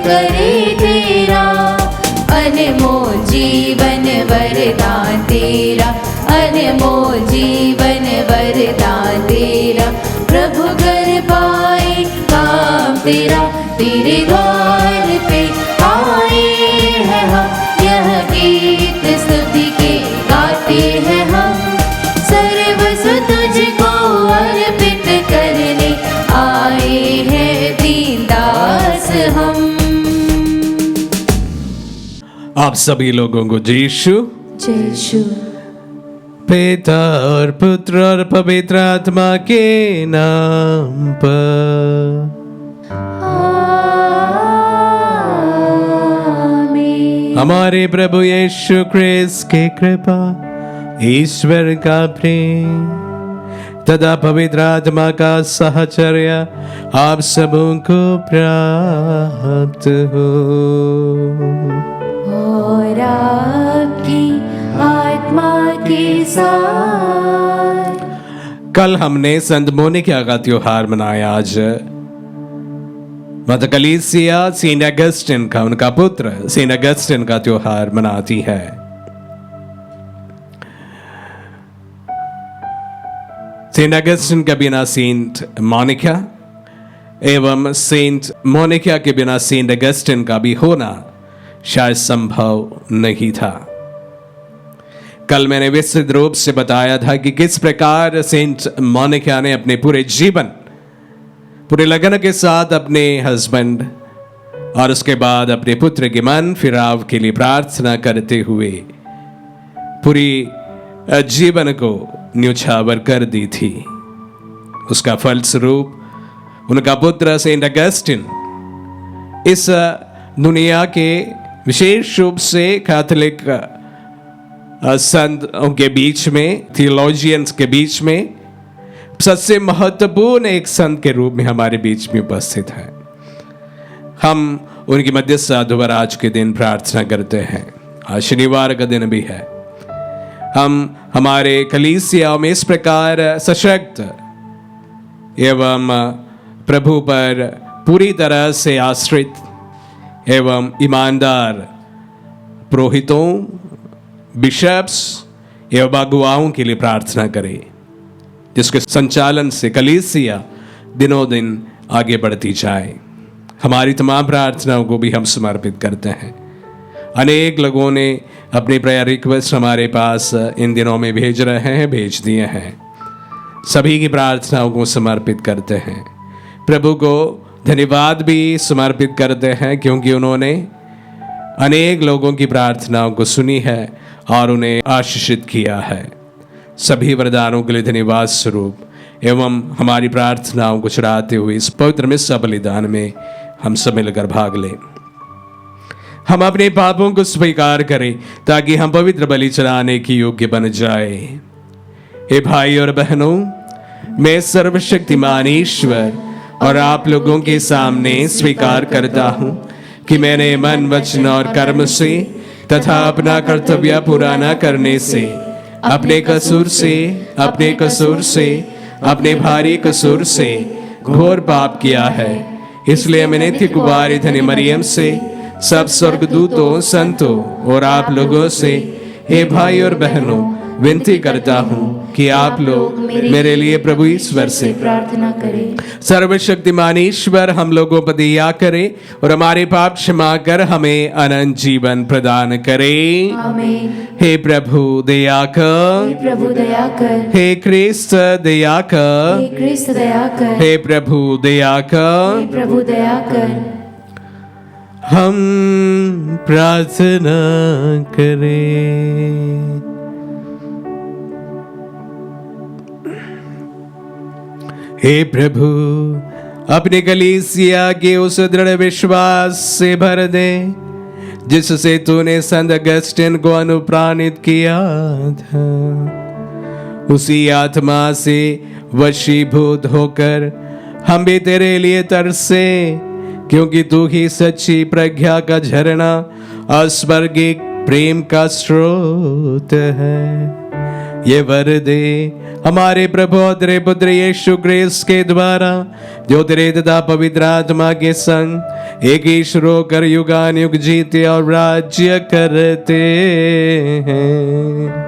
करे तेरा, अनमोल जीवन वरदान तेरा, अनमोल जीवन वरदान तेरा। प्रभु कर पाए काम तेरा, तेरे द्वार पे आए हैं हम, यह गीत स्तुति के गाते हैं हम। सर्वस्व तुझको अर्पित करने आए हैं दीन दास हम। आप सभी लोगों को यीशु यीशु पिता और पुत्र और पवित्र आत्मा के नाम पर आमीन। हमारे प्रभु यीशु क्रिस्त की कृपा, ईश्वर का प्रेम तथा पवित्र आत्मा का साहचर्य आप सबों को प्राप्त हो। और आपकी आत्मा के साथ। कल हमने संत मोनिका का त्योहार मनाया। आज मदर कलीसिया सेंट अगस्टिन का, उनका पुत्र सेंट अगस्टिन का त्योहार मनाती है। सेंट अगस्टिन के बिना सेंट मोनिका एवं सेंट मोनिका के बिना सेंट अगस्टिन का भी होना शायद संभव नहीं था। कल मैंने विस्तृत रूप से बताया था कि किस प्रकार सेंट मोनिका ने अपने पूरे जीवन, पूरे लगन के साथ अपने हस्बैंड और उसके बाद अपने पुत्र के मन फिराव के लिए प्रार्थना करते हुए पूरी जीवन को न्यौछावर कर दी थी। उसका फलस्वरूप उनका पुत्र सेंट अगस्टिन इस दुनिया के विशेष रूप से कैथोलिक संतों के बीच में, थियोलॉजियंस के बीच में सबसे महत्वपूर्ण एक संत के रूप में हमारे बीच में उपस्थित है। हम उनकी मध्यस्थता द्वारा आज के दिन प्रार्थना करते हैं। आज शनिवार का दिन भी है। हम हमारे कलीसिया में इस प्रकार सशक्त एवं प्रभु पर पूरी तरह से आश्रित एवं ईमानदार पुरोहितों, बिशप्स एवं अगुवाओं के लिए प्रार्थना करें, जिसके संचालन से कलीसिया दिनों दिन आगे बढ़ती जाए। हमारी तमाम प्रार्थनाओं को भी हम समर्पित करते हैं। अनेक लोगों ने अपनी प्रेयर रिक्वेस्ट हमारे पास इन दिनों में भेज रहे हैं, भेज दिए हैं। सभी की प्रार्थनाओं को समर्पित करते हैं। प्रभु को धन्यवाद भी समर्पित करते हैं, क्योंकि उन्होंने अनेक लोगों की प्रार्थनाओं को सुनी है और उन्हें आशीषित किया है। सभी वरदानों के लिए धन्यवाद स्वरूप एवं हमारी प्रार्थनाओं को चढ़ाते हुए इस पवित्र मिस्सा बलिदान में हम सब मिलकर भाग लें। हम अपने पापों को स्वीकार करें ताकि हम पवित्र बलि चढ़ाने की योग्य बन जाए। हे भाई और बहनों, मैं सर्वशक्तिमान ईश्वर और आप लोगों के सामने स्वीकार करता हूँ कि मैंने मन, वचन और कर्म से तथा अपना कर्तव्य पूरा न करने से, अपने कसूर से, अपने भारी कसूर से घोर पाप किया है। इसलिए मैंने नित्य कुमारी धन्य मरियम से, सब स्वर्गदूतों, संतों और आप लोगों से, हे भाई और बहनों, विनती करता हूँ कि आप लोग मेरे लिए प्रभु ईश्वर से प्रार्थना करें। सर्वशक्तिमान ईश्वर हम लोगों पर दया करे और हमारे पाप क्षमा कर हमें अनंत जीवन प्रदान करे। आमीन। हे प्रभु दया कर, हे प्रभु दया कर, हे क्रिस्त दया कर, हे क्रिस्त दया कर, हे प्रभु दया कर, हे प्रभु दया कर। हम प्रार्थना करें। हे प्रभु, अपने कलीसिया के उस दृढ़ विश्वास से भर दे जिससे तूने संत अगस्टिन को अनुप्राणित किया था। उसी आत्मा से वशीभूत होकर हम भी तेरे लिए तरसे, क्योंकि तू ही सच्ची प्रज्ञा का झरना, अस्वर्गिक प्रेम का स्रोत है। ये वर दे हमारे प्रभु और तेरे पुत्र यीशु क्रिस्त के द्वारा, जो तेरे तथा पवित्र आत्मा के संग एक ईश्वर होकर युगान युग जीते और राज्य करते हैं।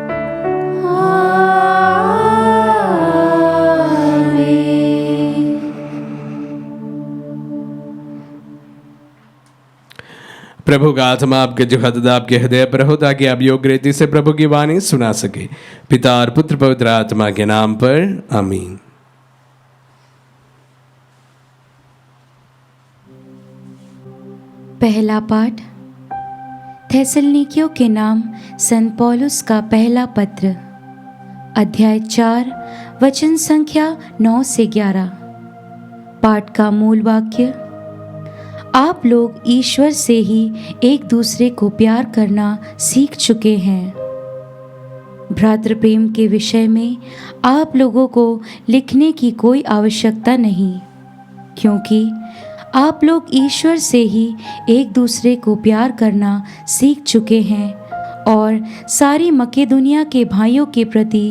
प्रभु का आत्मा आपके जो हद आपके हृदय पर हो, ताकि आप योग्य रीति से प्रभु की वाणी सुना सके। पिता और पुत्र पवित्र आत्मा के नाम पर आमीन। पहला पाठ थेसलनिकियों के नाम संत पौलुस का पहला पत्र, अध्याय 4 वचन संख्या 9 से 11। पाठ का मूल वाक्य, आप लोग ईश्वर से ही एक दूसरे को प्यार करना सीख चुके हैं। भ्रातृ प्रेम के विषय में आप लोगों को लिखने की कोई आवश्यकता नहीं, क्योंकि आप लोग ईश्वर से ही एक दूसरे को प्यार करना सीख चुके हैं और सारी मकेदुनिया के भाइयों के प्रति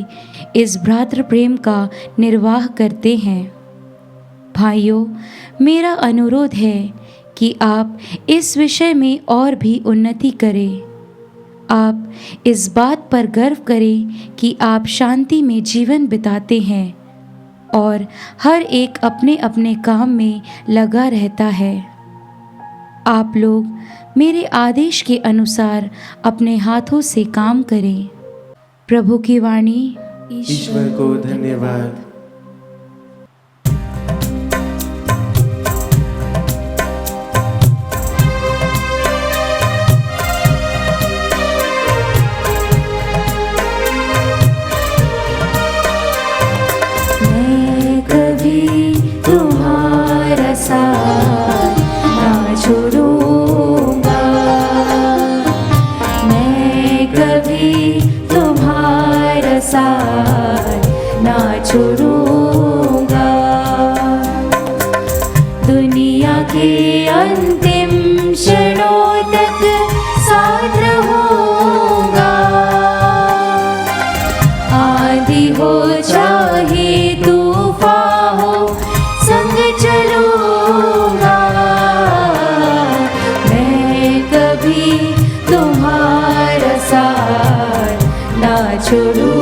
इस भ्रातृ प्रेम का निर्वाह करते हैं। भाइयों, मेरा अनुरोध है कि आप इस विषय में और भी उन्नति करें। आप इस बात पर गर्व करें कि आप शांति में जीवन बिताते हैं और हर एक अपने अपने काम में लगा रहता है। आप लोग मेरे आदेश के अनुसार अपने हाथों से काम करें। प्रभु की वाणी। ईश्वर को धन्यवाद। छोड़ूंगा, दुनिया के अंतिम क्षणों तक साथ रहूंगा। आंधी हो चाहे तूफान हो, संग चलूंगा। मैं कभी तुम्हारा साथ ना छोड़ूंगा।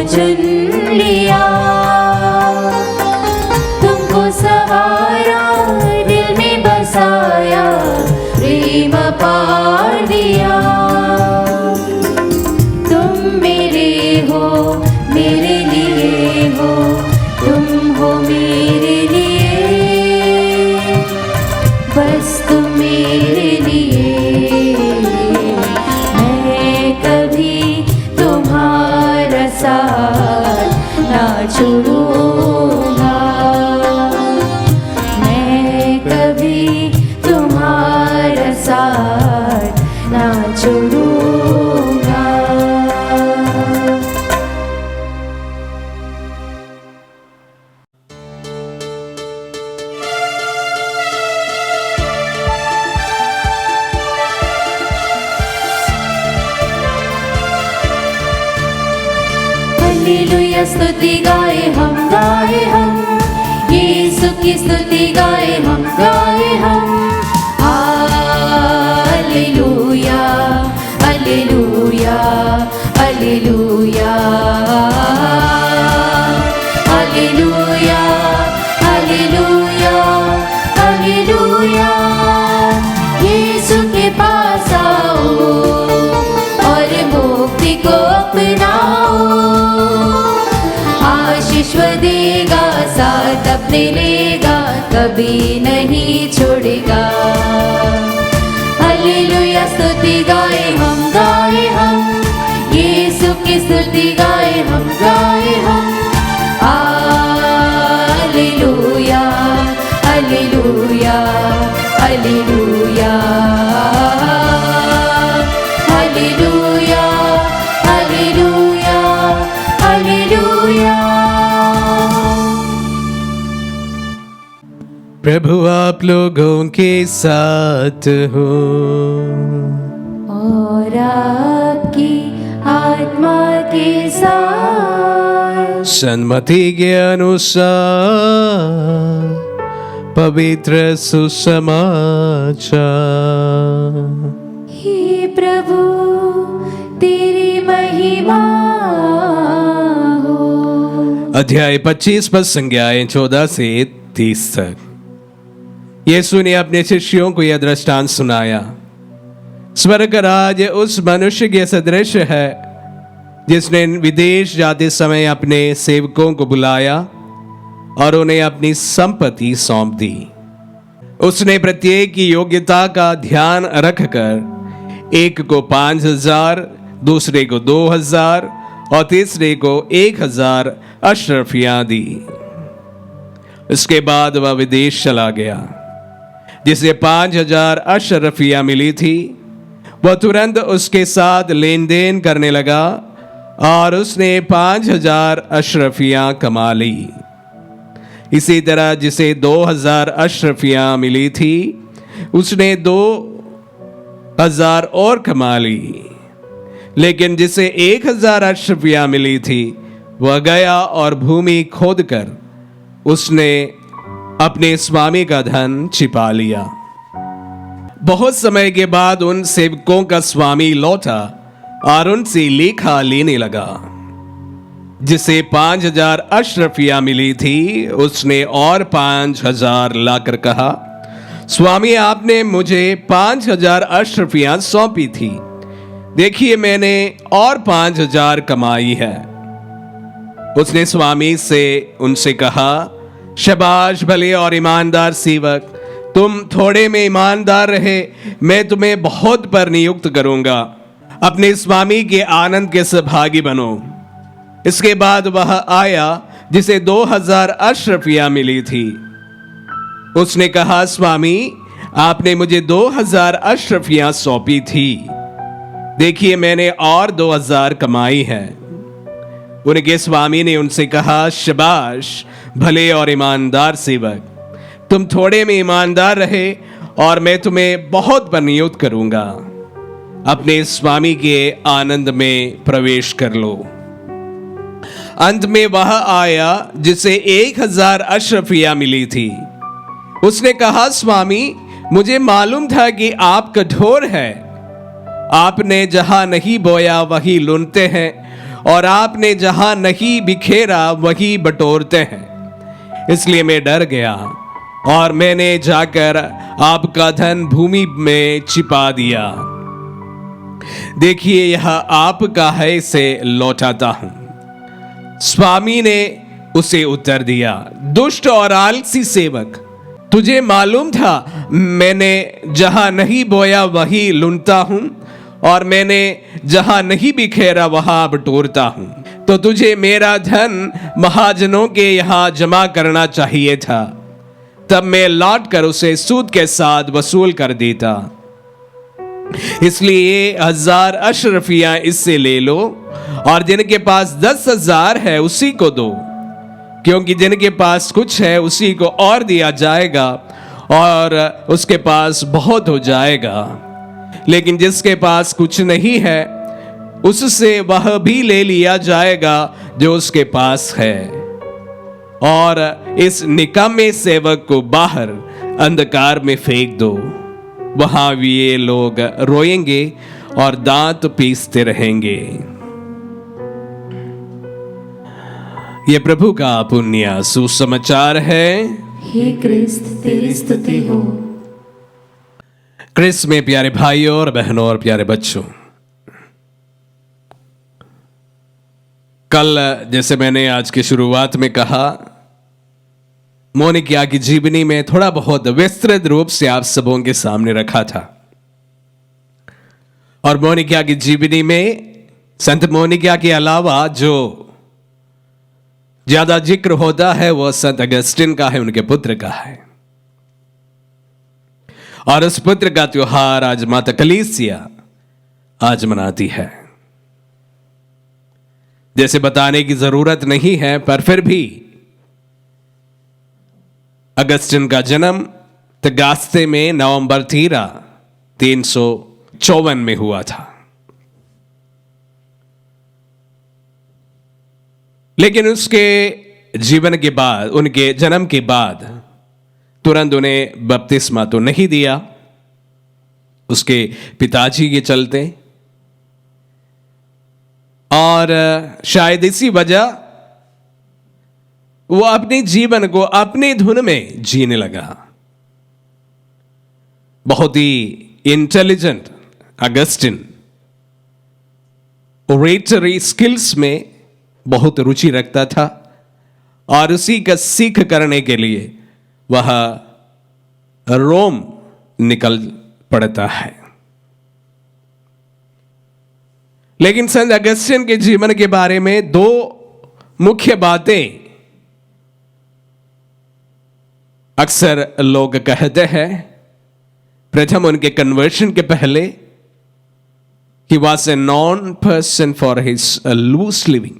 चुन लिया, तुमको सवारा, दिल में बसाया, प्रेम पार दिया। तुम मेरे हो, मेरे लिए हो, तुम हो मेरे लिए, बस तुम मेरे लिए। मैं कभी तुम्हारा साथ ना छोड़ूंगा। मैं कभी तुम्हारा साथ ना छोड़ूंगा। हालेलुया स्तुति गाए हम, यीशु की स्तुति गाए हम, हालेलुया हालेलुया हालेलुया हालेलुया हालेलुया हालेलुया। यीशु के पास आओ और मुक्ति को अपनाओ। आशीष देगा, साथ अपने लेगा, कभी नहीं छोड़ेगा। हालेलुया स्तुति गाए हम, यीशु की स्तुति गाए हम, हालेलुया हालेलुया हालेलुया हालेलुया हालेलुया हालेलुया। प्रभु आप लोगों के साथ हो और आपकी आत्मा के साथ। सन्मति के अनुसार पवित्र सुसमाचार। हे प्रभु तेरी महिमा हो। अध्याय 25 पद संज्ञाएं 14 से 30 तक। यीशु ने अपने शिष्यों को यह दृष्टांत सुनाया। स्वर्ग राज्य उस मनुष्य के सदृश है जिसने विदेश जाते समय अपने सेवकों को बुलाया और उन्हें अपनी संपत्ति सौंप दी। उसने प्रत्येक की योग्यता का ध्यान रखकर एक को 5,000, दूसरे को 2,000 और तीसरे को 1,000 अशरफियां दी। इसके बाद वह विदेश चला गया। जिसे 5,000 अशरफियां मिली थी वह तुरंत उसके साथ लेन देन करने लगा और उसने 5,000 अशरफियां कमा ली। इसी तरह जिसे 2,000 अशरफियां मिली थी उसने 2,000 और कमा ली। लेकिन जिसे 1,000 अशरफियां मिली थी वह गया और भूमि खोदकर उसने अपने स्वामी का धन छिपा लिया। बहुत समय के बाद उन सेवकों का स्वामी लौटा और उनसे लेखा लेने लगा। जिसे 5,000 अशरफियां मिली थी उसने और 5,000 लाकर कहा, स्वामी आपने मुझे 5,000 अशरफियां सौंपी थी, देखिए मैंने और 5,000 कमाई है। उसने स्वामी से उनसे कहा, शाबाश भले और ईमानदार सेवक, तुम थोड़े में ईमानदार रहे, मैं तुम्हें बहुत पर नियुक्त करूंगा। अपने स्वामी के आनंद के सहभागी बनो। इसके बाद वह आया जिसे 2,000 अशरफियां मिली थी। उसने कहा, स्वामी आपने मुझे 2,000 अशरफियां सौंपी थी, देखिए मैंने और 2,000 कमाई है। उनके स्वामी ने उनसे कहा, शाबाश भले और ईमानदार सेवक, तुम थोड़े में ईमानदार रहे और मैं तुम्हें बहुत पर नियुक्त करूंगा। अपने स्वामी के आनंद में प्रवेश कर लो। अंत में वह आया जिसे 1,000 अशरफियां मिली थी। उसने कहा, स्वामी मुझे मालूम था कि आप कठोर हैं, आपने जहां नहीं बोया वही लुनते हैं और आपने जहां नहीं बिखेरा वही बटोरते हैं। इसलिए मैं डर गया और मैंने जाकर आपका धन भूमि में छिपा दिया। देखिए यह आपका है, इसे लौटाता हूं। स्वामी ने उसे उत्तर दिया, दुष्ट और आलसी सेवक, तुझे मालूम था मैंने जहां नहीं बोया वही लुनता हूं और मैंने जहां नहीं बिखेरा वहां बटोरता हूं, तो तुझे मेरा धन महाजनों के यहां जमा करना चाहिए था, तब मैं लौट कर उसे सूद के साथ वसूल कर देता। इसलिए 1,000 अशरफियां इससे ले लो और जिनके पास 10,000 है उसी को दो, क्योंकि जिनके पास कुछ है उसी को और दिया जाएगा और उसके पास बहुत हो जाएगा। लेकिन जिसके पास कुछ नहीं है उससे वह भी ले लिया जाएगा जो उसके पास है। और इस निकम्मे सेवक को बाहर अंधकार में फेंक दो, वहां भी ये लोग रोएंगे और दांत पीसते रहेंगे। ये प्रभु का पुण्य सुसमाचार है। हे क्रिस्त तेरी स्तुति हो। क्रिस्त में प्यारे भाइयों और बहनों और प्यारे बच्चों, कल जैसे मैंने आज की शुरुआत में कहा, मोनिका की जीवनी में थोड़ा बहुत विस्तृत रूप से आप सबों के सामने रखा था। और मोनिका की जीवनी में संत मोनिका के अलावा जो ज्यादा जिक्र होता है वह संत अगस्टिन का है, उनके पुत्र का है। और उस पुत्र का त्योहार आज माता कलीसिया आज मनाती है। जैसे बताने की जरूरत नहीं है, पर फिर भी अगस्टिन का जन्म तगास्ते में नवंबर 13, 354 में हुआ था। लेकिन उसके जीवन के बाद, उनके जन्म के बाद तुरंत उन्हें बपतिस्मा तो नहीं दिया उसके पिताजी के चलते, और शायद इसी वजह वो अपने जीवन को अपनी धुन में जीने लगा। बहुत ही इंटेलिजेंट अगस्टिन ओरेटरी स्किल्स में बहुत रुचि रखता था, और उसी का सीख करने के लिए वह रोम निकल पड़ता है। लेकिन संत अगस्टिन के जीवन के बारे में दो मुख्य बातें अक्सर लोग कहते हैं। प्रथम, उनके कन्वर्शन के पहले he was a known person for his loose living।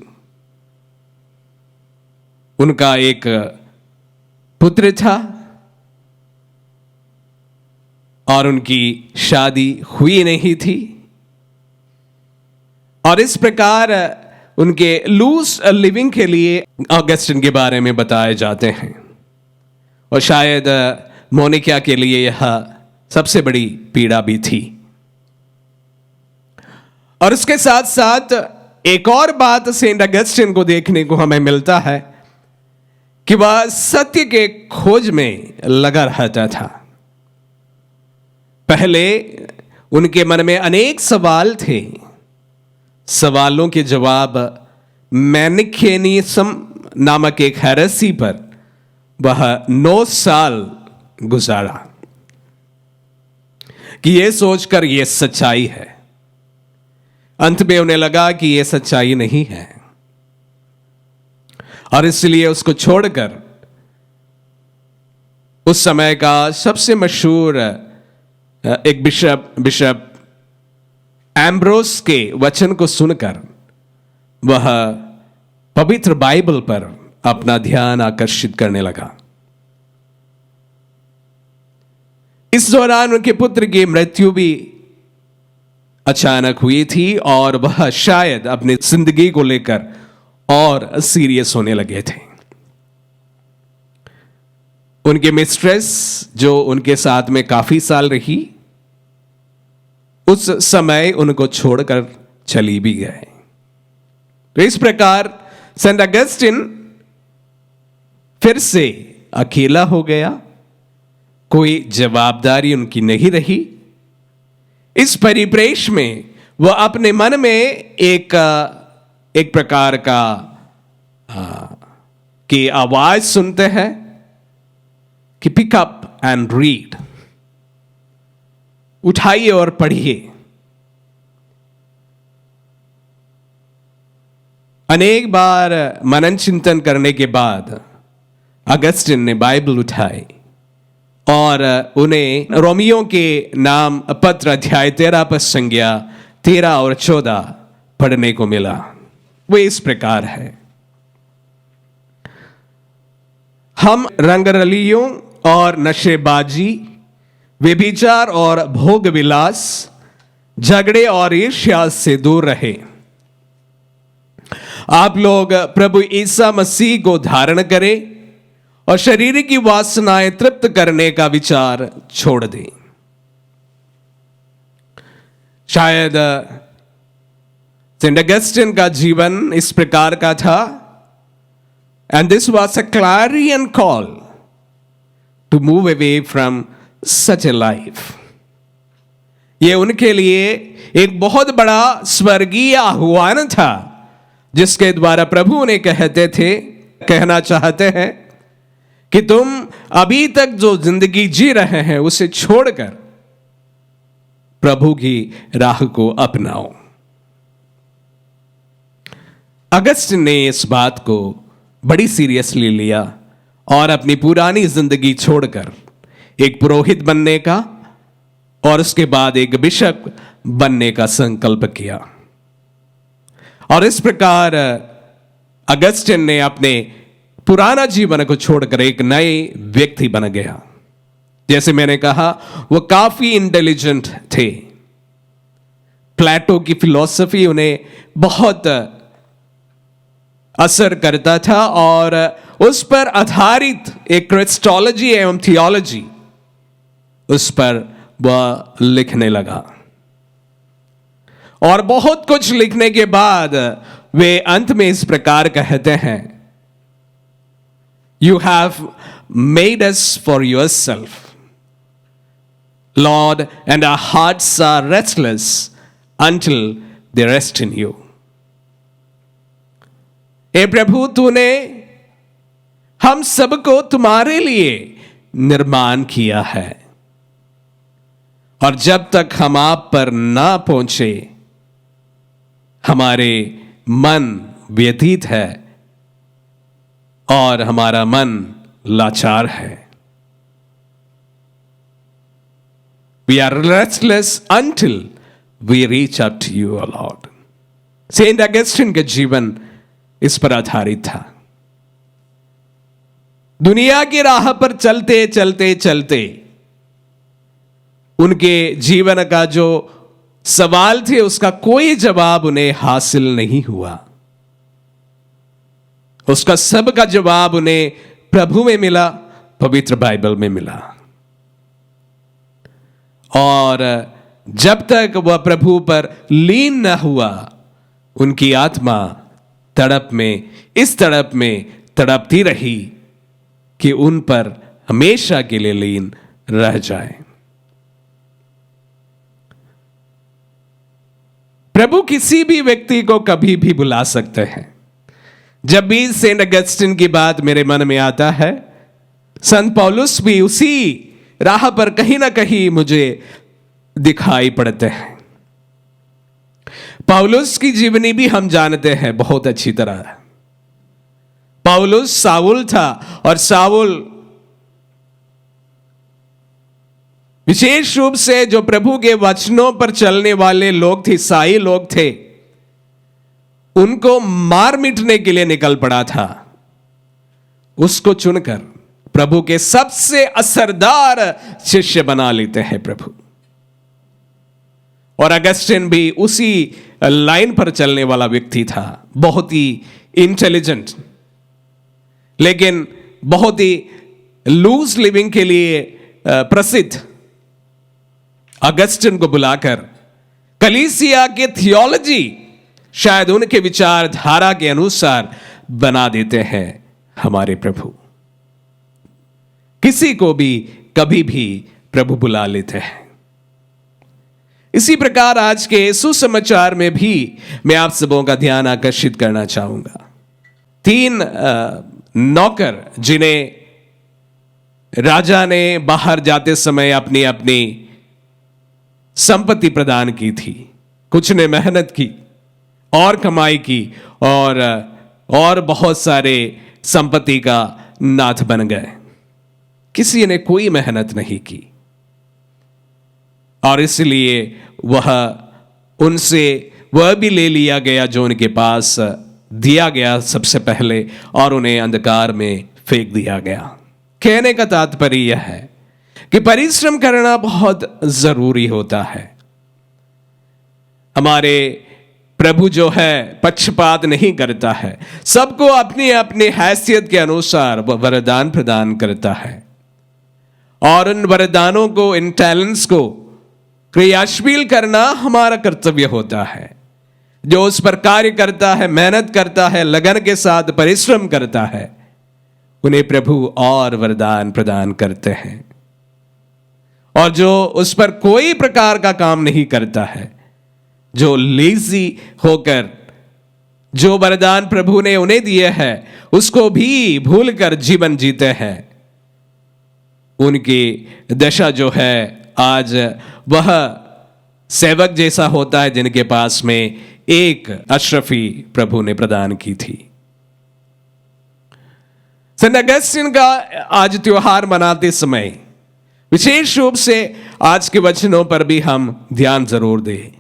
उनका एक पुत्र था और उनकी शादी हुई नहीं थी, और इस प्रकार उनके लूज लिविंग के लिए ऑगस्टिन के बारे में बताए जाते हैं। और शायद मोनिका के लिए यह सबसे बड़ी पीड़ा भी थी। और उसके साथ साथ एक और बात सेंट अगस्टिन को देखने को हमें मिलता है कि वह सत्य के खोज में लगा रहता था। पहले उनके मन में अनेक सवाल थे, सवालों के जवाब मैनिकेनिज्म नामक एक हेरेसी पर वह 9 साल गुजारा कि यह सोचकर यह सच्चाई है। अंत में उन्हें लगा कि यह सच्चाई नहीं है, और इसलिए उसको छोड़कर उस समय का सबसे मशहूर एक बिशप एम्ब्रोस के वचन को सुनकर वह पवित्र बाइबल पर अपना ध्यान आकर्षित करने लगा। इस दौरान उनके पुत्र की मृत्यु भी अचानक हुई थी, और वह शायद अपनी जिंदगी को लेकर और सीरियस होने लगे थे। उनके मिस्ट्रेस जो उनके साथ में काफी साल रही, उस समय उनको छोड़कर चली भी गए। तो इस प्रकार सेंट अगस्टिन फिर से अकेला हो गया, कोई जवाबदारी उनकी नहीं रही। इस परिप्रेक्ष्य में वह अपने मन में एक प्रकार का की आवाज सुनते हैं कि पिक अप एंड रीड, उठाइए और पढ़िए। अनेक बार मनन चिंतन करने के बाद अगस्टिन ने बाइबल उठाई और उन्हें रोमियो के नाम पत्र अध्याय 13 पद संज्ञा 13 और 14 पढ़ने को मिला। वो इस प्रकार है, हम रंगरलियों और नशेबाजी, व्यभिचार और भोग विलास, झगड़े और ईर्ष्या से दूर रहे। आप लोग प्रभु ईसा मसीह को धारण करें और शरीर की वासनाएं तृप्त करने का विचार छोड़ दें। शायद सेंट अगस्टिन का जीवन इस प्रकार का था, and this was a clarion call to move away from such a life. यह उनके लिए एक बहुत बड़ा स्वर्गीय आह्वान था, जिसके द्वारा प्रभु उन्हें कहना चाहते हैं कि तुम अभी तक जो जिंदगी जी रहे हैं उसे छोड़कर प्रभु की राह को अपनाओ। अगस्टिन ने इस बात को बड़ी सीरियसली लिया और अपनी पुरानी जिंदगी छोड़कर एक पुरोहित बनने का और उसके बाद एक बिशप बनने का संकल्प किया। और इस प्रकार अगस्टिन ने अपने पुराना जीवन को छोड़कर एक नए व्यक्ति बन गया। जैसे मैंने कहा, वो काफी इंटेलिजेंट थे। प्लेटो की फिलॉसफी उन्हें बहुत असर करता था और उस पर आधारित एक क्रिस्टोलॉजी एवं थियोलॉजी उस पर वह लिखने लगा। और बहुत कुछ लिखने के बाद वे अंत में इस प्रकार कहते हैं, you have made us for yourself Lord and our hearts are restless until they rest in you। ए प्रभु, तूने हम सबको तुम्हारे लिए निर्माण किया है, और जब तक हम आप पर ना पहुंचे हमारे मन व्यतीत है और हमारा मन लाचार है। We are restless until we reach up to you, O Lord। Saint Augustine का जीवन इस पर आधारित था। दुनिया की राह पर चलते चलते चलते उनके जीवन का जो सवाल थे उसका कोई जवाब उन्हें हासिल नहीं हुआ। उसका सब का जवाब उन्हें प्रभु में मिला, पवित्र बाइबल में मिला। और जब तक वह प्रभु पर लीन न हुआ, उनकी आत्मा तड़प में, इस तड़प में तड़पती रही कि उन पर हमेशा के लिए लीन रह जाए। प्रभु किसी भी व्यक्ति को कभी भी बुला सकते हैं। जब भी सेंट अगस्टिन की बात मेरे मन में आता है, संत पौलुस भी उसी राह पर कहीं ना कहीं मुझे दिखाई पड़ते हैं। पौलुस की जीवनी भी हम जानते हैं बहुत अच्छी तरह। पौलुस साउल था, और साउल विशेष रूप से जो प्रभु के वचनों पर चलने वाले लोग थे, ईसाई लोग थे, उनको मार मिटने के लिए निकल पड़ा था। उसको चुनकर प्रभु के सबसे असरदार शिष्य बना लेते हैं प्रभु। और अगस्टिन भी उसी लाइन पर चलने वाला व्यक्ति था, बहुत ही इंटेलिजेंट, लेकिन बहुत ही लूज लिविंग के लिए प्रसिद्ध अगस्टिन को बुलाकर कलीसिया के थियोलॉजी शायद उनके विचारधारा के अनुसार बना देते हैं हमारे प्रभु। किसी को भी कभी भी प्रभु बुला लेते हैं। इसी प्रकार आज के सुसमाचार में भी मैं आप सबों का ध्यान आकर्षित करना चाहूंगा। 3 नौकर जिन्हें राजा ने बाहर जाते समय अपनी अपनी संपत्ति प्रदान की थी। कुछ ने मेहनत की और कमाई की और बहुत सारे संपत्ति का नाथ बन गए। किसी ने कोई मेहनत नहीं की, और इसलिए उनसे वह भी ले लिया गया जो उनके पास दिया गया सबसे पहले, और उन्हें अंधकार में फेंक दिया गया। कहने का तात्पर्य यह है कि परिश्रम करना बहुत जरूरी होता है। हमारे प्रभु जो है पक्षपात नहीं करता है, सबको अपनी अपनी हैसियत के अनुसार वह वरदान प्रदान करता है, और उन वरदानों को, इन टैलेंट्स को क्रियाशील करना हमारा कर्तव्य होता है। जो उस पर कार्य करता है, मेहनत करता है, लगन के साथ परिश्रम करता है, उन्हें प्रभु और वरदान प्रदान करते हैं। और जो उस पर कोई प्रकार का काम नहीं करता है, जो लेजी होकर जो वरदान प्रभु ने उन्हें दिए हैं उसको भी भूलकर जीवन जीते हैं, उनकी दशा जो है आज वह सेवक जैसा होता है जिनके पास में एक अशरफी प्रभु ने प्रदान की थी। सेंट अगस्टिन का आज त्योहार मनाते समय विशेष रूप से आज के वचनों पर भी हम ध्यान जरूर दें।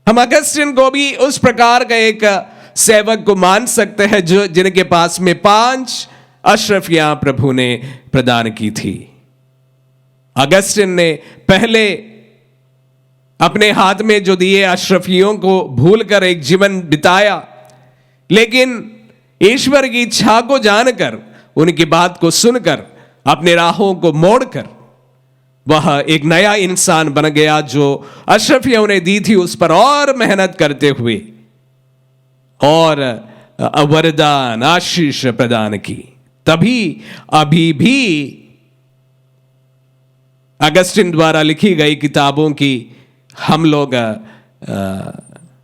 हम अगस्टिन को भी उस प्रकार का एक सेवक को मान सकते हैं जो जिनके पास में 5 अशरफियां प्रभु ने प्रदान की थी। अगस्टिन ने पहले अपने हाथ में जो दिए अशरफियों को भूलकर एक जीवन बिताया, लेकिन ईश्वर की इच्छा को जानकर, उनकी बात को सुनकर, अपने राहों को मोड़कर वह एक नया इंसान बन गया, जो अशरफियां उन्हें दी थी उस पर और मेहनत करते हुए और वरदान आशीष प्रदान की। तभी अभी भी अगस्टिन द्वारा लिखी गई किताबों की हम लोग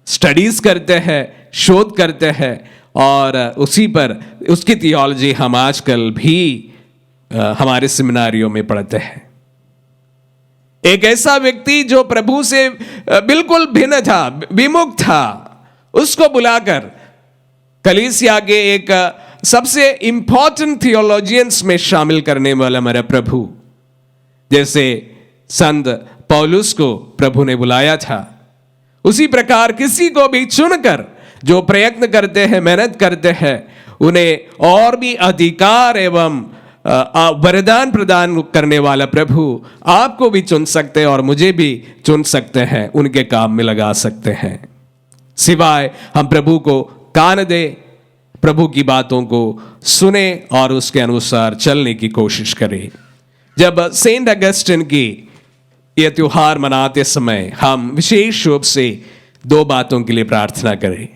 स्टडीज करते हैं, शोध करते हैं और उसी पर उसकी थियोलॉजी हम आजकल भी हमारे सेमिनारियों में पढ़ते हैं। एक ऐसा व्यक्ति जो प्रभु से बिल्कुल भिन्न था, विमुख था, उसको बुलाकर कलीसिया के एक सबसे इंपॉर्टेंट थियोलॉजियंस में शामिल करने वाला हमारा प्रभु, जैसे संत पौलुस को प्रभु ने बुलाया था, उसी प्रकार किसी को भी चुनकर जो प्रयत्न करते हैं, मेहनत करते हैं, उन्हें और भी अधिकार एवं वरदान प्रदान करने वाला प्रभु आपको भी चुन सकते हैं और मुझे भी चुन सकते हैं, उनके काम में लगा सकते हैं। सिवाय हम प्रभु को कान दे, प्रभु की बातों को सुने और उसके अनुसार चलने की कोशिश करें। जब सेंट अगस्टिन की यह त्योहार मनाते समय हम विशेष रूप से 2 बातों के लिए प्रार्थना करें।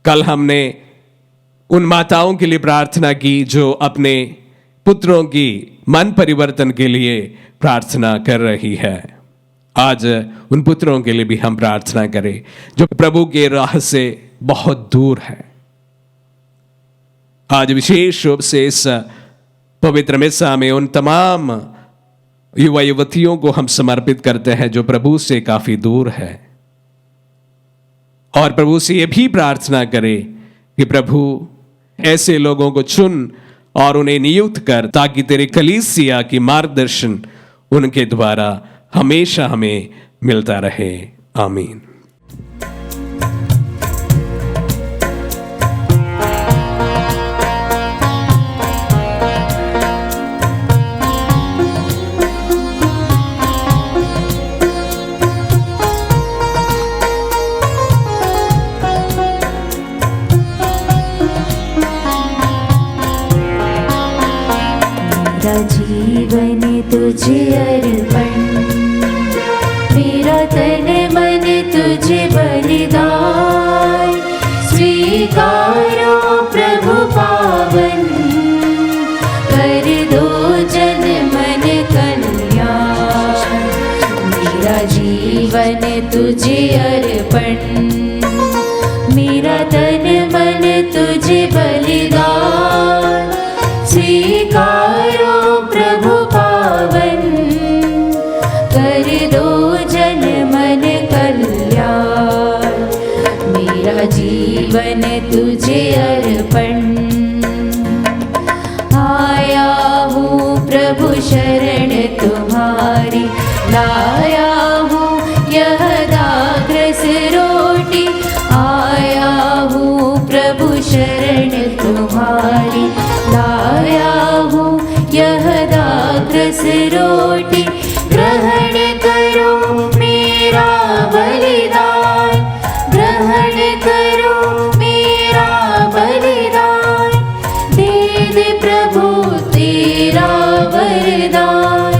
कल हमने उन माताओं के लिए प्रार्थना की जो अपने पुत्रों की मन परिवर्तन के लिए प्रार्थना कर रही है। आज उन पुत्रों के लिए भी हम प्रार्थना करें जो प्रभु के राह से बहुत दूर है। आज विशेष रूप से इस पवित्र मिसा में उन तमाम युवा युवतियों को हम समर्पित करते हैं जो प्रभु से काफी दूर है, और प्रभु से यह भी प्रार्थना करें कि प्रभु ऐसे लोगों को चुन और उन्हें नियुक्त कर, ताकि तेरे कलीसिया की मार्गदर्शन उनके द्वारा हमेशा हमें मिलता रहे। आमीन। मेरा जीवन तुझे अर्पण, मेरा तन मन तुझे बलिदान, स्वीकारो प्रभु पावन, कर दो जन मन कल्याण। मेरा जीवन तुझे अर्पण, मेरा तन मन तुझे बलिदान, स्वीकारो प्रभु पावन, कर दो जन मन कल्याण। मेरा जीवन तुझे अर्पण। आया हूँ प्रभु शरण तुम्हारी, लाया हूँ यह दाग्रस रोटी। आया हूँ प्रभु शरण तुम्हारी, लाया हूँ यह दाग्रस रोटी। ग्रहण करो मेरा बलिदान, ग्रहण करो मेरा बलिदान। दे दे प्रभु तेरा वरदान,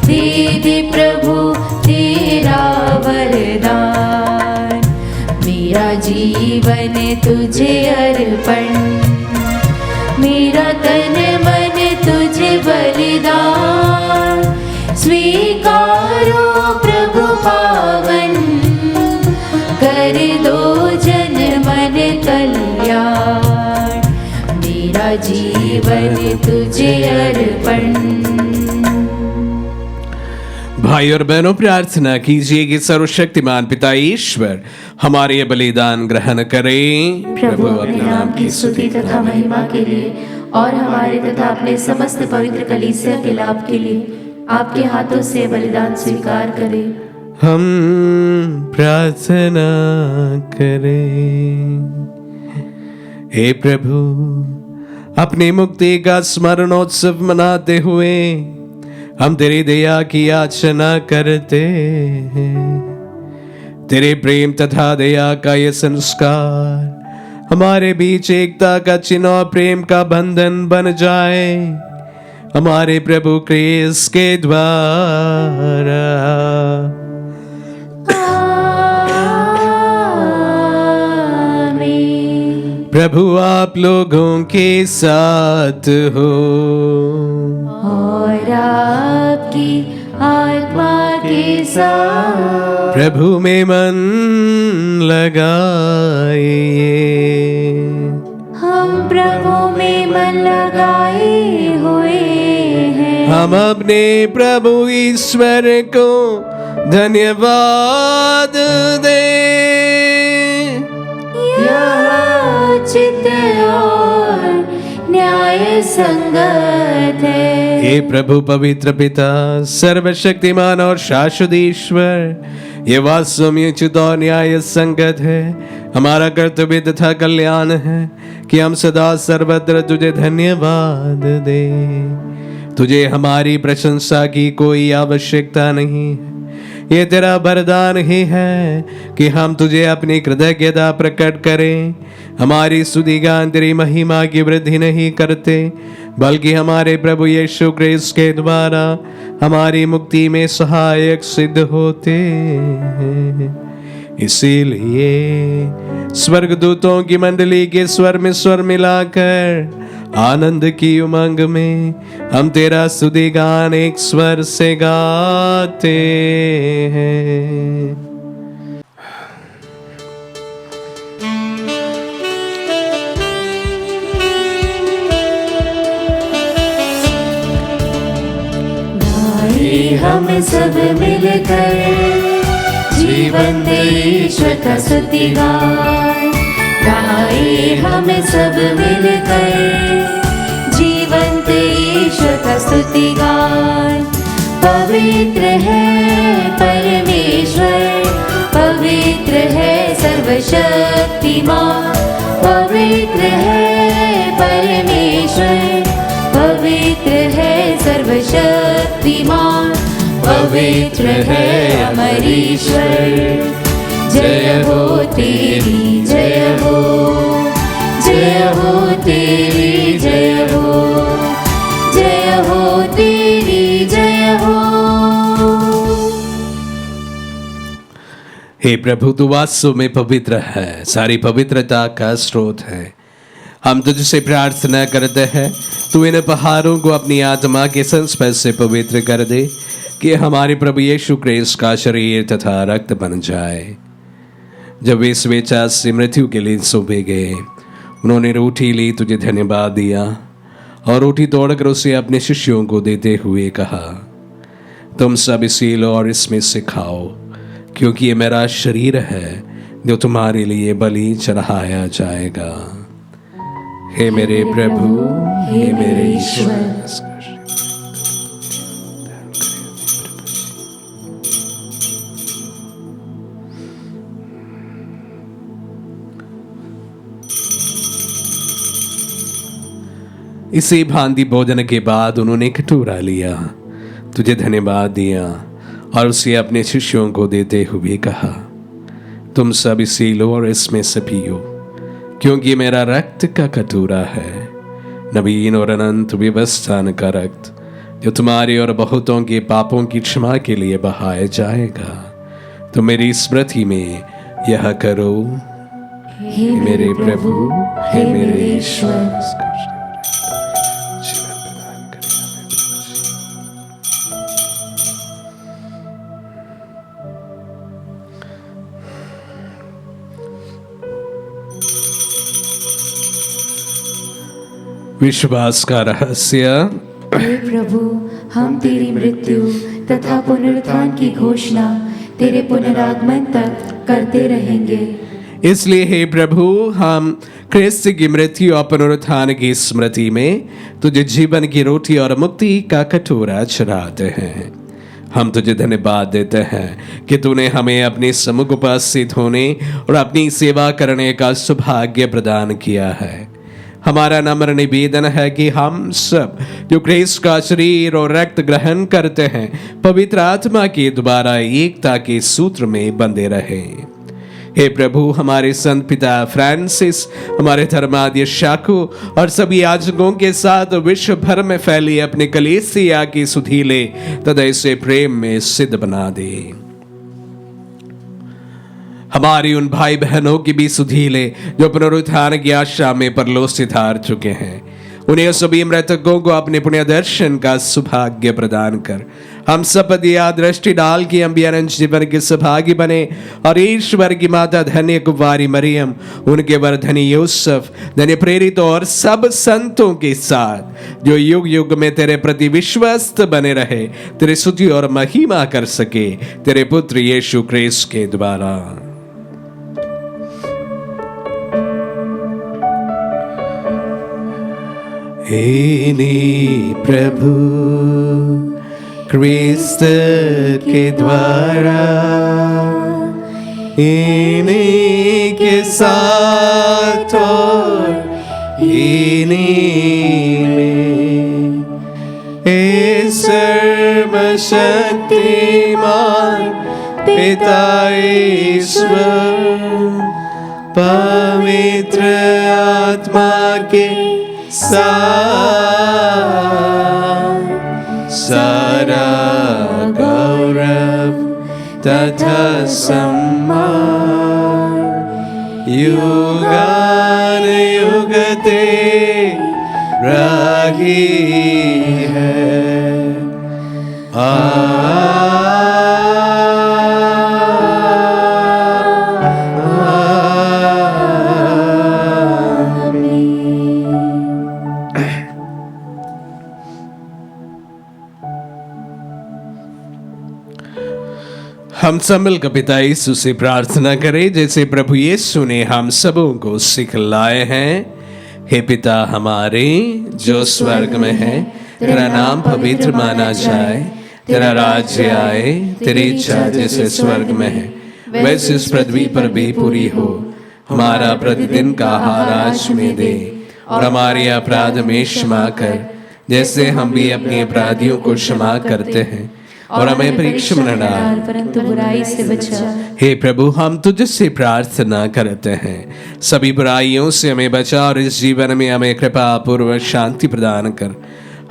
दे दे प्रभु तेरा वरदान। मेरा जीवन तुझे अर्पण, मेरा तन मन तुझे बलिदान। स्वीकारो प्रभु पावन, कर दो जन मन कल्याण। मेरा जीवन तुझे अर्पण। भाई और बहनों, प्रार्थना कीजिए कि सर्वशक्तिमान पिता ईश्वर हमारे ये बलिदान ग्रहण करें। प्रभु अपने नाम की स्तुति तथा महिमा के लिए और हमारे तथा अपने समस्त पवित्र कलीसिया के लाभ के लिए आपके हाथों से बलिदान स्वीकार करें। हम प्रार्थना करें। हे प्रभु, अपनी मुक्ति का स्मरणोत्सव मनाते हुए हम तेरी दया की याचना करते हैं। तेरे प्रेम तथा दया का ये संस्कार हमारे बीच एकता का चिन्ह और प्रेम का बंधन बन जाए, हमारे प्रभु क्रिस्त के द्वारा। आमीन। प्रभु आप लोगों के साथ हो और आपकी आत्मा के साथ। प्रभु में मन लगाइए। हम प्रभु में मन लगाए हुए हैं। हम अपने प्रभु ईश्वर को धन्यवाद दें। यह उचित और न्याय संगत है। हे प्रभु पवित्र पिता, सर्वशक्तिमान और शाश्वत ईश्वर, ये वास्तव में उचित और न्याय संगत है। हमारा कर्तव्य तथा कल्याण है कि हम सदा सर्वत्र तुझे धन्यवाद दें। तुझे हमारी प्रशंसा की कोई आवश्यकता नहीं है। ये तेरा वरदान ही है कि हम तुझे अपनी कृतज्ञता प्रकट करें। हमारी स्तुति गान तेरी महिमा की वृद्धि नहीं करते, बल्कि हमारे प्रभु यीशु क्रिस्त के द्वारा हमारी मुक्ति में सहायक सिद्ध होते हैं। इसीलिए स्वर्गदूतों की मंडली के स्वर में स्वर मिलाकर आनंद की उमंग में हम तेरा स्तुति गान एक स्वर से गाते हैं। हम सब मिलकर जीवंत ईश्वर का स्तुति गाएं। गाएं हम सब मिलकर जीवंत ईश्वर का स्तुति गाएं। पवित्र है परमेश्वर, पवित्र है सर्वशक्तिमान, पवित्र है परमेश्वर, पवित्र है सर्वशक्तिमान, पवित्र है अमर ईश्वर। जय हो तेरी जय हो, जय हो तेरी जय हो, जय हो तेरी जय हो। हे प्रभु, तू वास्तव में पवित्र है, सारी पवित्रता का स्रोत है। हम तुझसे प्रार्थना करते हैं, तू इन पहाड़ों को अपनी आत्मा के संस्पर्श से पवित्र कर दे, कि हमारे प्रभु यीशु क्रिस्त का शरीर तथा रक्त बन जाए। जब वे स्वेच्छा से मृत्यु के लिए सौंपे गए, उन्होंने रोटी ली, तुझे धन्यवाद दिया और रोटी तोड़कर उसे अपने शिष्यों को देते हुए कहा, तुम सब इसे लो और इसमें से खाओ, क्योंकि ये मेरा शरीर है जो तुम्हारे लिए बलि चढ़ाया जाएगा। हे मेरे प्रभु, हे मेरे ईश्वर। इसी भांति भोजन के बाद उन्होंने कटोरा लिया, तुझे धन्यवाद दिया और उसे अपने शिष्यों को देते हुए कहा, तुम सब इसे लो और इसमें से पियो, क्योंकि मेरा रक्त का कटोरा है, नवीन और अनंत व्यवस्थान का रक्त, जो तुम्हारे और बहुतों के पापों की क्षमा के लिए बहाया जाएगा। तो मेरी स्मृति में यह करो। हे मेरे प्रभु, हे मेरे ईश्वर। विश्वास का रहस्य। हे प्रभु, हम तेरी मृत्यु तथा पुनरुत्थान की घोषणा तेरे पुनरागमन तक करते रहेंगे। इसलिए हे प्रभु, हम क्रिस्त की मृत्यु और पुनरुत्थान की स्मृति में तुझे जीवन की रोटी और मुक्ति का कटोरा चढ़ाते हैं हम तुझे धन्यवाद देते हैं कि तूने हमें अपने सम्मुख उपस्थित होने और अपनी सेवा करने का सौभाग्य प्रदान किया है। हमारा नम्र निवेदन है कि हम सब जो क्रिस्त का शरीर और रक्त ग्रहण करते हैं पवित्र आत्मा के द्वारा एकता के सूत्र में बंधे रहें। हे प्रभु, हमारे संत पिता फ्रांसिस, हमारे धर्माध्य शाखू और सभी याजकों के साथ विश्व भर में फैली अपने कलीसिया की सुधीले तदय से प्रेम में सिद्ध बना दे। हमारी उन भाई बहनों की भी सुधीले जो पुनरुत्थान की आशा में परलोक से धार चुके हैं, उन्हें सभी मृतकों को अपने पुण्य दर्शन का सौभाग्य प्रदान कर हम सब पर दिया दृष्टि डाल के हम भी अनंत जीवन के सौभागी बने और ईश्वर की माता धन्य कुमारी मरियम, उनके वर धनी यूसुफ, धन्य प्रेरित और सब संतों के साथ जो युग युग में तेरे प्रति विश्वस्त बने रहे, तेरे स्तुति और महिमा कर सके तेरे पुत्र यीशु क्रिस्त के द्वारा। इन्हीं प्रभु क्रिस्त के द्वारा, इन्हीं के साथ और इन्हीं में सर्वशक्तिमान पिता ईश्वर पवित्र आत्मा के सारा गौरव तथा सम्मान युगान युग तेरा है। हम सब मिलकर पिता यीशु से प्रार्थना करें जैसे प्रभु यीशु ने हम सबों को सिखलाए हैं। हे पिता हमारे जो स्वर्ग में है, तेरा नाम पवित्र माना जाए, तेरा राज्य आए, तेरी इच्छा जैसे स्वर्ग में है वैसे इस पृथ्वी पर भी पूरी हो। हमारा प्रतिदिन का आहार आज हमें दे और हमारे अपराध में क्षमा कर जैसे हम भी अपने अपराधियों को क्षमा करते हैं, और हमें परीक्षा में न डाल परंतु बुराई से बचा। हे प्रभु, हम तुझसे प्रार्थना करते हैं सभी बुराइयों से हमें बचा और इस जीवन में हमें कृपा पूर्वक शांति प्रदान कर।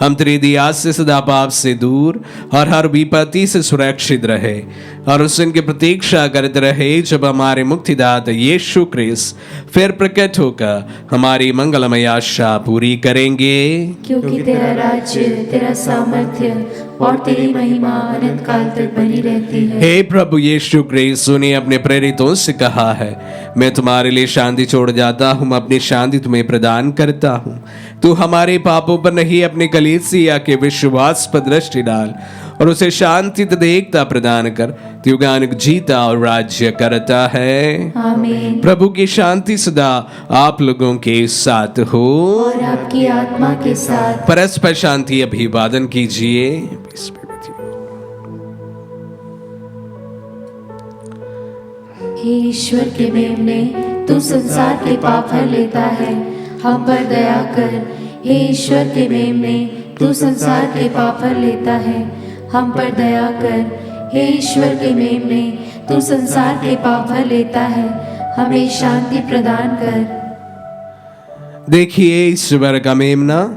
हम तेरी दया से सदा पाप से दूर और हर विपत्ति से सुरक्षित रहे और उस दिन की प्रतीक्षा करते रहे जब हमारे मुक्तिदाता यीशु क्रिस्त फिर प्रकट होकर हमारी मंगलमय आशा पूरी करेंगे। क्योंकि तेरा राज्य, तेरा सामर्थ्य और तेरी महिमा अनंत काल तक बनी रहती है। हे प्रभु यीशु क्रिस्त, तूने अपने प्रेरितों से कहा है, मैं तुम्हारे लिए शांति छोड़ जाता हूँ, अपनी शांति तुम्हें प्रदान करता हूँ। तू हमारे पापों पर नहीं अपने कलीसिया के विश्वास पर दृष्टि डाल और उसे शांति तथा एकता प्रदान कर। युगानुग जीता और राज्य करता है। आमीन। प्रभु की शांति सदा आप लोगों के साथ हो और आपकी आत्मा के साथ। परस्पर शांति अभिवादन कीजिए। हे ईश्वर के मेमने, तू संसार के पाप हर लेता है, हम पर दया कर। हे ईश्वर के मेमने, तू संसार के पाप हर लेता है, हम पर दया कर। हे ईश्वर के मेमने, तू संसार के पाप हर लेता है, हमें शांति प्रदान कर। देखिए ईश्वर का मेमना,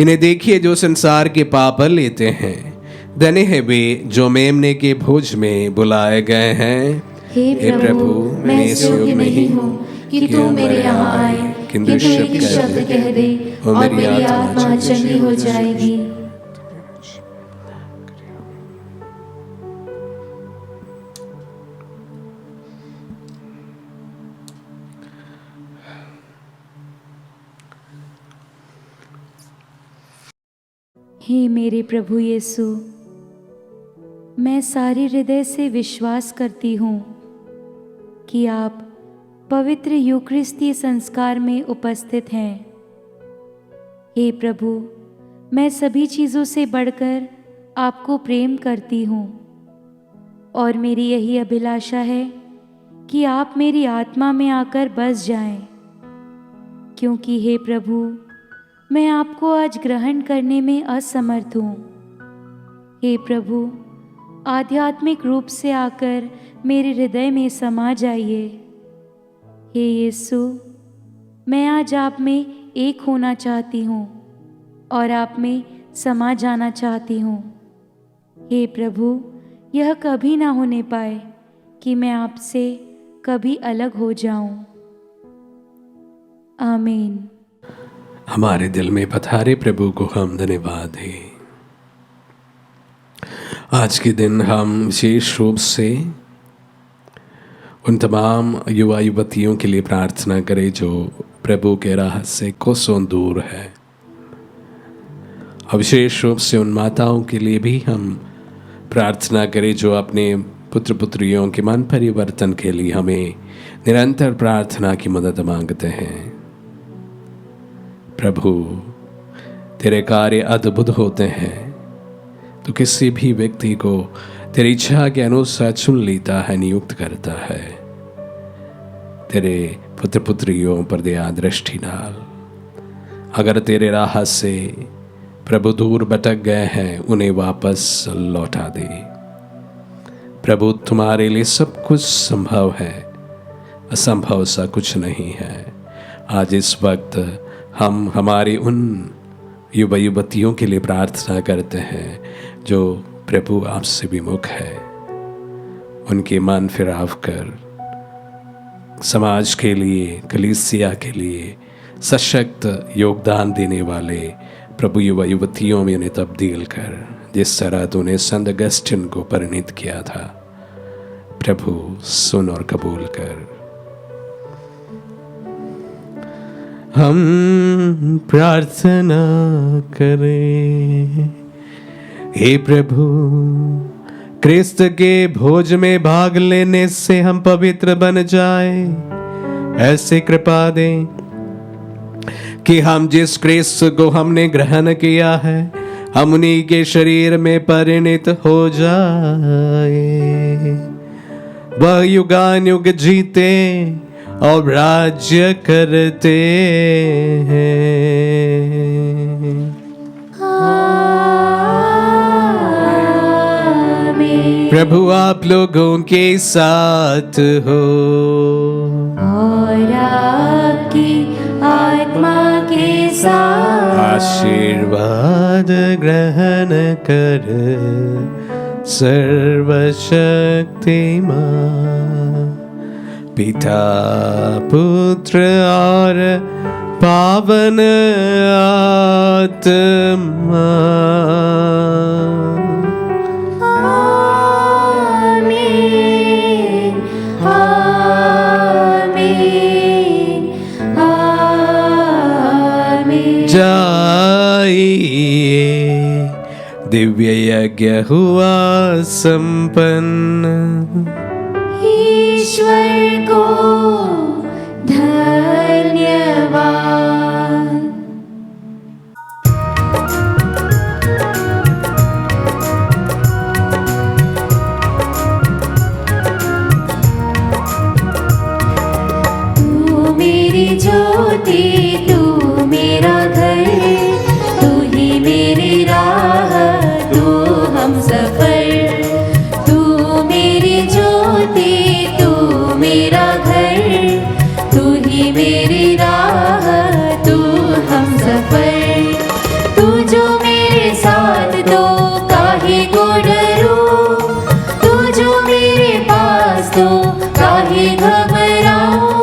इन्हें देखिए जो संसार के पाप हर लेते हैं। धन्य है वे जो मेमने के भोज में बुलाए गए हैं। हे प्रभु, मैं इस योग्य नहीं हूँ कि तू मेरे यहाँ आए, किंतु एक शब्द कह दे और मेरी आत्मा चंगी हो जाएगी। हे मेरे प्रभु यीशु, मैं सारे हृदय से विश्वास करती हूँ कि आप पवित्र यूकरिस्तीय संस्कार में उपस्थित हैं। हे प्रभु, मैं सभी चीज़ों से बढ़कर आपको प्रेम करती हूँ और मेरी यही अभिलाषा है कि आप मेरी आत्मा में आकर बस जाएं, क्योंकि हे प्रभु, मैं आपको आज ग्रहण करने में असमर्थ हूँ। हे प्रभु, आध्यात्मिक रूप से आकर मेरे हृदय में समा जाइए। हे यीशु, मैं आज आप में एक होना चाहती हूँ और आप में समा जाना चाहती हूँ। हे प्रभु, यह कभी ना होने पाए कि मैं आपसे कभी अलग हो जाऊं। आमीन। हमारे दिल में पधारे प्रभु को हम धन्यवाद दें। आज के दिन हम विशेष रूप से उन तमाम युवा युवतियों के लिए प्रार्थना करें जो प्रभु के राह से कोसों दूर है, और विशेष रूप से उन माताओं के लिए भी हम प्रार्थना करें जो अपने पुत्र पुत्रियों के मन परिवर्तन के लिए हमें निरंतर प्रार्थना की मदद मांगते हैं। प्रभु, तेरे कार्य अद्भुत होते हैं। तो किसी भी व्यक्ति को तेरी इच्छा के अनुसार चुन लेता है, नियुक्त करता है। तेरे पुत्र पुत्रियों पर दया दृष्टि डाल। अगर तेरे राह से प्रभु दूर भटक गए हैं, उन्हें वापस लौटा दे। प्रभु, तुम्हारे लिए सब कुछ संभव है, असंभव सा कुछ नहीं है। आज इस वक्त हम हमारी उन युवा युवतियों के लिए प्रार्थना करते हैं जो प्रभु आपसे विमुख है। उनके मन फिराव कर समाज के लिए, कलीसिया के लिए सशक्त योगदान देने वाले प्रभु युवा युवतियों में उन्हें तब्दील कर, जिस तरह तूने संत अगस्टिन को परिणित किया था। प्रभु, सुन और कबूल कर। हम प्रार्थना करें। हे प्रभु, क्रिस्त के भोज में भाग लेने से हम पवित्र बन जाए, ऐसे कृपा दें कि हम जिस क्रिस्त को हमने ग्रहण किया है, हम उन्हीं के शरीर में परिणित हो जाए। वह युगानुयुग जीते और राज्य करते हैं। प्रभु आप लोगों के साथ हो और आपकी आत्मा के साथ। आशीर्वाद ग्रहण कर सर्वशक्तिमान पिता, पुत्र और पावन आत्मा। आमीन, आमीन, आमीन। जाइए, दिव्य यज्ञ हुआ संपन्न। ईश्वर को धन्यवाद। तू मेरी ज्योति, तू मेरा घर, तू ही मेरी राह, तू हम सफर। तू मेरी ज्योति, तू मेरा घर, तू ही मेरी राह, तू हम सफर। तू जो मेरे साथ, तो काहे को डरूं, तू जो मेरे पास, तो काहे घबराऊं।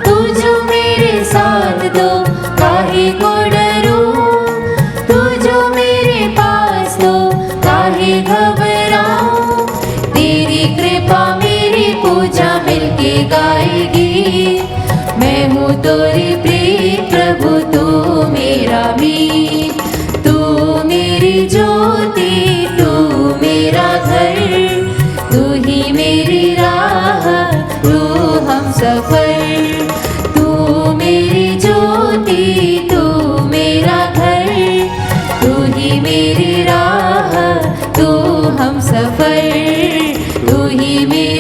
तू जो मेरे साथ, तो काहे को डरूं, तू जो मेरे पास, तो काहे घबराऊं। तेरी कृपा मेरी पूजा मिलके गाएगी। मैं हूँ तोरी प्रिय प्रभु, तू मेरा मीत। तू मेरी ज्योति, तू मेरा घर, तू ही मेरी राह, तू हम सफर। तू मेरी ज्योति, तू मेरा घर, तू ही मेरी राह, ही मेरा